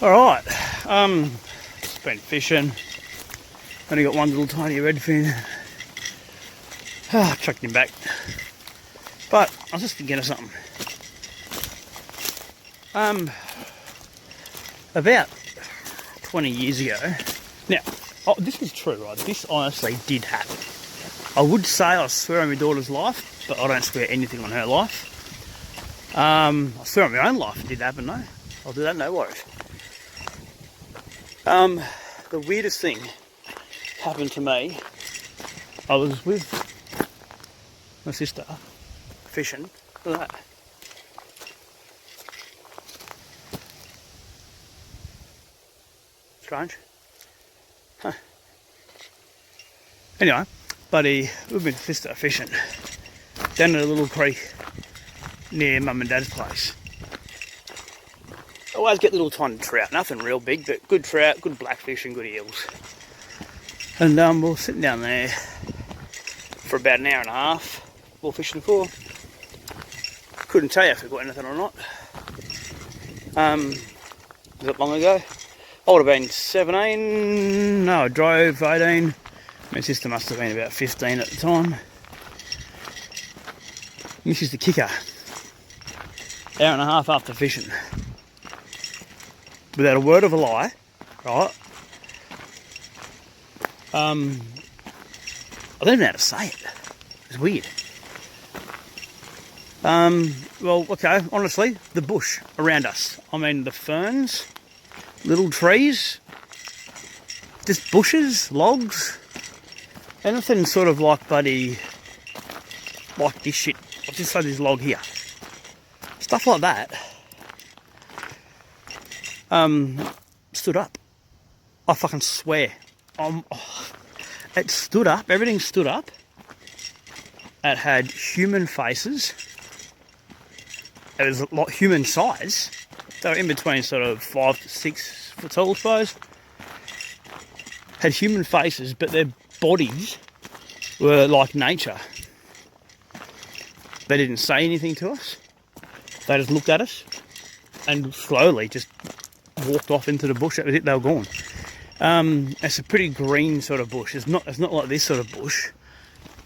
Alright, just been fishing. Only got one little tiny redfin. Chucked him back. But I was just thinking of something. About 20 years ago. Now, this is true, right? This honestly did happen. I would say I swear on my daughter's life, but I don't swear anything on her life. I swear on my own life it did happen, though. I'll do that, no worries. The weirdest thing happened to me. I was with my sister fishing. Look at that. Strange. Huh. Anyway, buddy, we've been sister fishing down at a little creek near Mum and Dad's place. Always get little tiny trout, nothing real big, but good trout, good blackfish and good eels. And we were sitting down there for about an hour and a half, ball fishing for. Couldn't tell you if we got anything or not. Was it long ago? I would have been 17, no, I drove 18. My sister must have been about 15 at the time. And this is the kicker. Hour and a half after fishing. Without a word of a lie, right? I don't even know how to say it. It's weird. Well, okay, honestly, the bush around us. I mean, the ferns, little trees, just bushes, logs, anything sort of like bloody, like this shit. I'll just say this log here. Stuff like that. Stood up. I fucking swear. It stood up, everything stood up. It had human faces. It was a lot human size. They were in between sort of 5 to 6 foot tall, I suppose. Had human faces, but their bodies were like nature. They didn't say anything to us. They just looked at us and slowly just walked off into the bush. That was it, they were gone. It's a pretty green sort of bush. It's not like this sort of bush.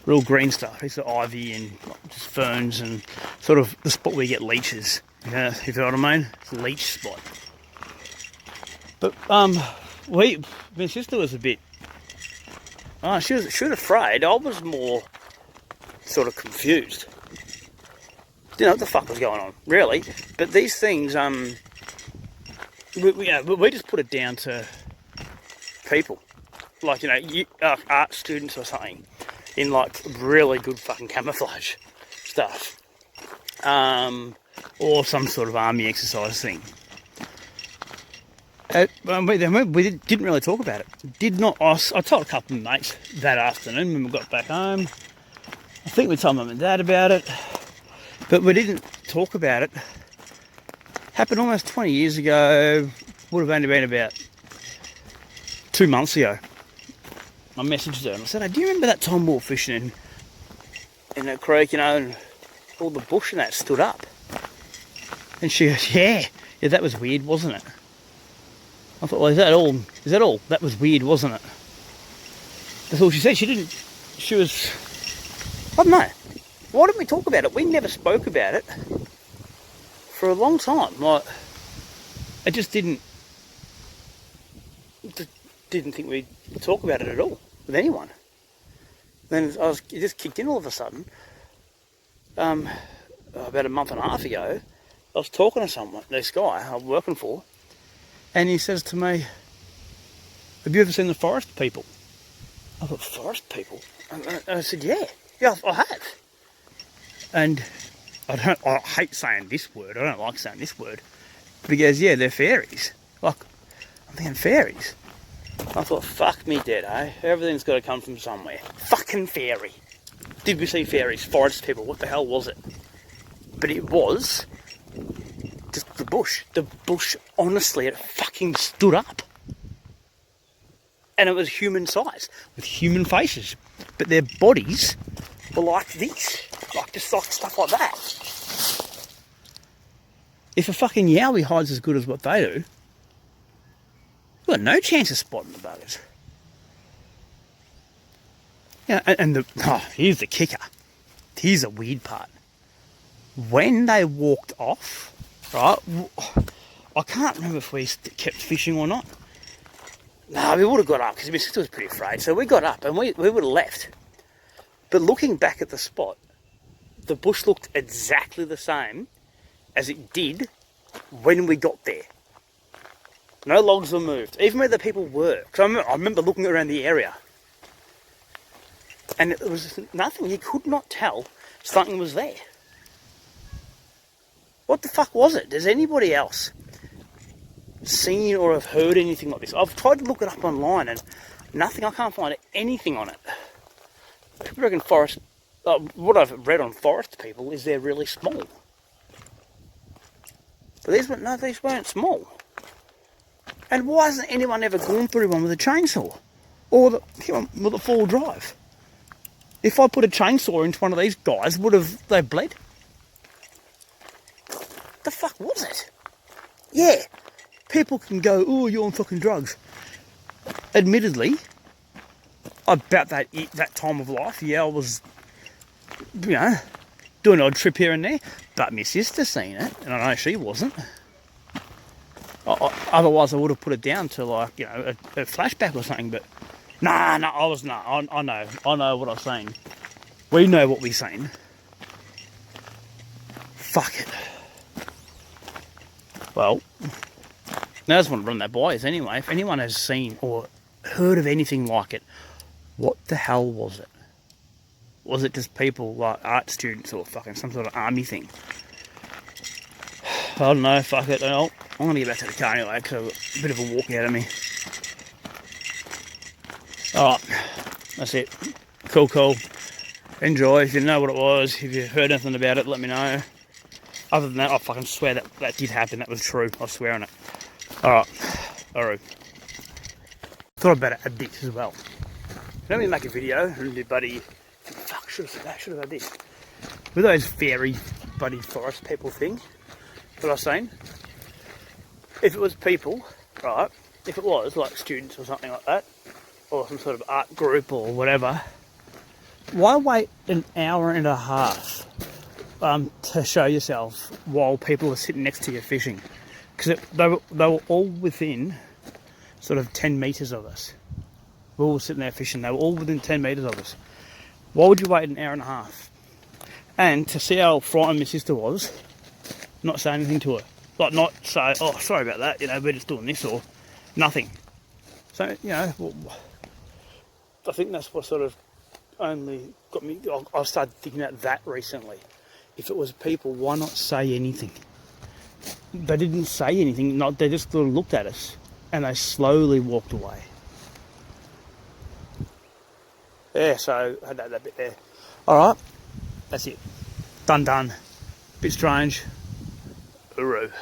Real green stuff. It's ivy and just ferns and sort of the spot where you get leeches. If you know what I mean? It's a leech spot. But my sister was a bit. She was afraid. I was more sort of confused. Didn't know what the fuck was going on, really. But these things, we just put it down to people, like art students or something, in like really good fucking camouflage stuff, or some sort of army exercise thing. We didn't really talk about it. I told a couple of mates that afternoon when we got back home. I think we told Mum and Dad about it, but we didn't talk about it. Happened almost 20 years ago. Would have only been about 2 months ago. I messaged her and I said, "Hey, do you remember that time we were fishing in that creek, and all the bush and that stood up?" And she goes, yeah, that was weird, wasn't it? I thought, well, is that all? That was weird, wasn't it? That's all she said. She was, I don't know. Why didn't we talk about it? We never spoke about it for a long time. Like, I just didn't think we'd talk about it at all with anyone. Then it just kicked in all of a sudden. About a month and a half ago, I was talking to this guy I'm working for, and he says to me, "Have you ever seen the forest people?" I thought, "Forest people?" And I said, yeah, I have. And I hate saying this word. I don't like saying this word. But he goes, "Yeah, they're fairies." Like, I'm thinking fairies. I thought, fuck me dead, eh? Everything's got to come from somewhere. Fucking fairy. Did we see fairies? Forest people? What the hell was it? But it was just the bush. The bush, honestly, it fucking stood up. And it was human size, with human faces. But their bodies were like this. Like, just like stuff like that. If a fucking yowie hides as good as what they do, got no chance of spotting the buggers. Yeah, here's the kicker. Here's the weird part. When they walked off, right, I can't remember if we kept fishing or not. No, we would have got up because my sister was pretty afraid. So we got up and we would have left. But looking back at the spot, the bush looked exactly the same as it did when we got there. No logs were moved, even where the people were. Because I remember looking around the area. And it was nothing. You could not tell something was there. What the fuck was it? Does anybody else seen or have heard anything like this? I've tried to look it up online and nothing. I can't find anything on it. People reckon forest... what I've read on forest people is they're really small. But these weren't small. And why hasn't anyone ever gone through one with a chainsaw? Or with a full drive? If I put a chainsaw into one of these guys, would have they bled? The fuck was it? Yeah, people can go, oh, you're on fucking drugs. Admittedly, about that time of life, yeah, I was, doing an odd trip here and there. But my sister seen it, and I know she wasn't. Otherwise, I would have put it down to a flashback or something. But I was not. I know what I was saying. We know what we're saying. Fuck it. Well, now I just want to run that by us anyway. If anyone has seen or heard of anything like it, what the hell was it? Was it just people like art students or fucking some sort of army thing? I don't know, fuck it. I'm going to get back to the car anyway because I've got a bit of a walk out of me. Alright, that's it. Cool. Enjoy. If you know what it was, if you heard anything about it, let me know. Other than that, I fucking swear that did happen. That was true. I swear on it. Alright. Thought I'd better add this as well. Let me make a video and do buddy... Fuck, should have had this. With those fairy buddy forest people thing that I was saying, if it was people, right, if it was like students or something like that, or some sort of art group or whatever, why wait an hour and a half to show yourself while people are sitting next to you fishing? Because they were all within sort of 10 metres of us. We were all sitting there fishing. They were all within 10 metres of us. Why would you wait an hour and a half? And to see how frightened my sister was, not say anything to her. Like not say, oh, sorry about that, we're just doing this or nothing. So, I think that's what sort of only got me, I've started thinking about that recently. If it was people, why not say anything? They didn't say anything, they just sort of looked at us and they slowly walked away. Yeah, so I had that bit there. Alright, that's it. Done. Bit strange. Hooroo.